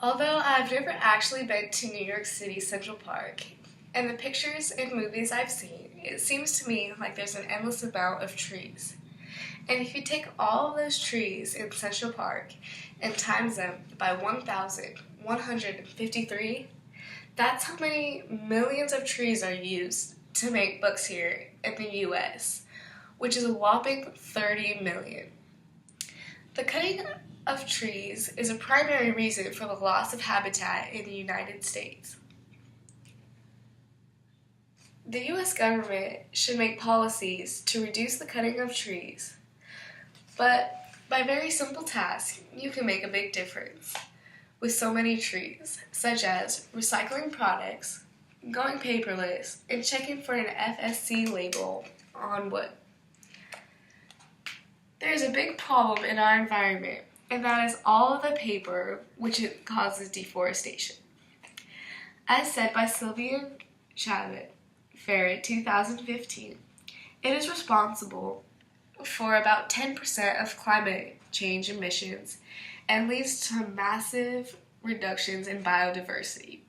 Although I've never actually been to New York City Central Park, and the pictures and movies I've seen, it seems to me like there's an endless amount of trees. And if you take all of those trees in Central Park and times them by 1,153, that's how many millions of trees are used to make books here in the US, which is a whopping 30 million. The cutting of trees is a primary reason for the loss of habitat in the United States. The US government should make policies to reduce the cutting of trees, but by very simple tasks, you can make a big difference with so many trees, such as recycling products, going paperless, and checking for an FSC label on wood. There is a big problem in our environment, and that is all of the paper, which causes deforestation. As said by Sylvain Chabe-Ferret 2015, it is responsible for about 10% of climate change emissions and leads to massive reductions in biodiversity.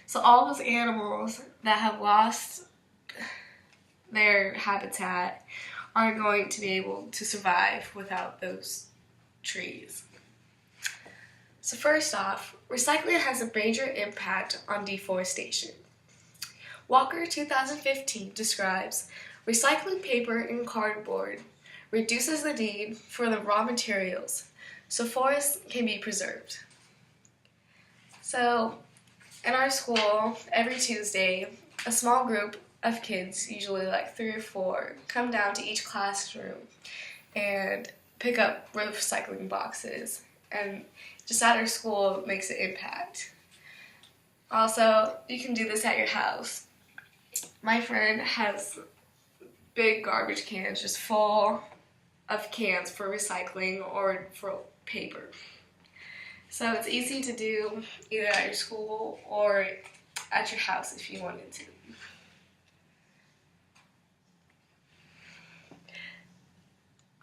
So all those animals that have lost their habitat aren't going to be able to survive without those trees. So first off, recycling has a major impact on deforestation. Walker 2015 describes recycling paper and cardboard reduces the need for the raw materials so forests can be preserved. So in our school, every Tuesday, a small group of kids, usually like 3 or 4, come down to each classroom and pick up recycling boxes, and just at our school makes an impact. Also, you can do this at your house. My friend has big garbage cans just full of cans for recycling or for paper. So it's easy to do either at your school or at your house if you wanted to.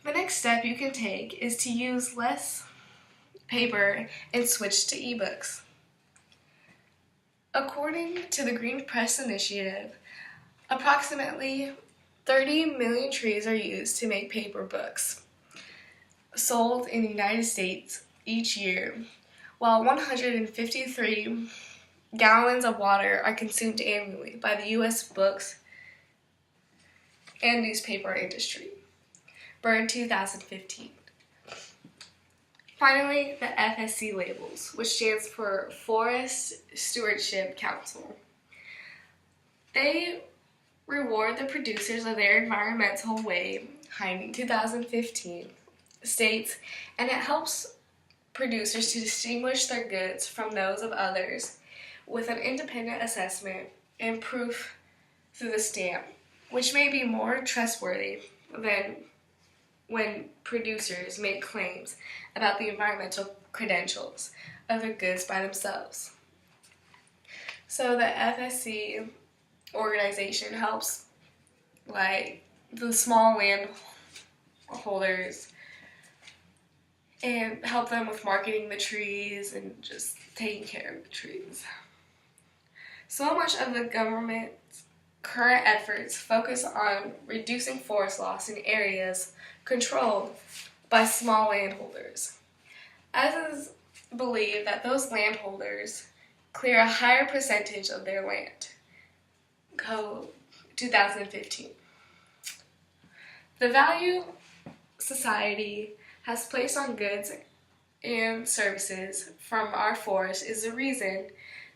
The next step you can take is to use less paper and switch to ebooks. According to the Green Press Initiative, approximately 30 million trees are used to make paper books sold in the United States each year, while 153 gallons of water are consumed annually by the U.S. books and newspaper industry. Burn 2015. Finally, the FSC labels, which stands for Forest Stewardship Council. They reward the producers of their environmental way, Hyman 2015, states, and it helps producers to distinguish their goods from those of others with an independent assessment and proof through the stamp, which may be more trustworthy than when producers make claims about the environmental credentials of their goods by themselves. So the FSC organization helps like the small landholders and help them with marketing the trees and just taking care of the trees. So much of the government's current efforts focus on reducing forest loss in areas controlled by small landholders, as is believed that those landholders clear a higher percentage of their land. Code 2015. The value society has placed on goods and services from our forest is the reason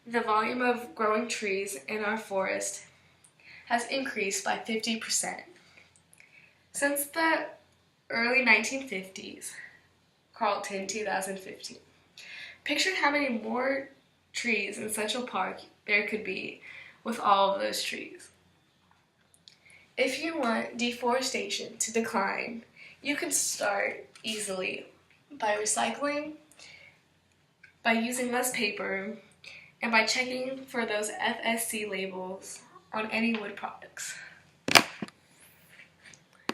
the volume of growing trees in our forest has increased by 50%. Since the early 1950s, Carlton 2015, picture how many more trees in Central Park there could be with all of those trees. If you want deforestation to decline, you can start easily by recycling, by using less paper, and by checking for those FSC labels on any wood products.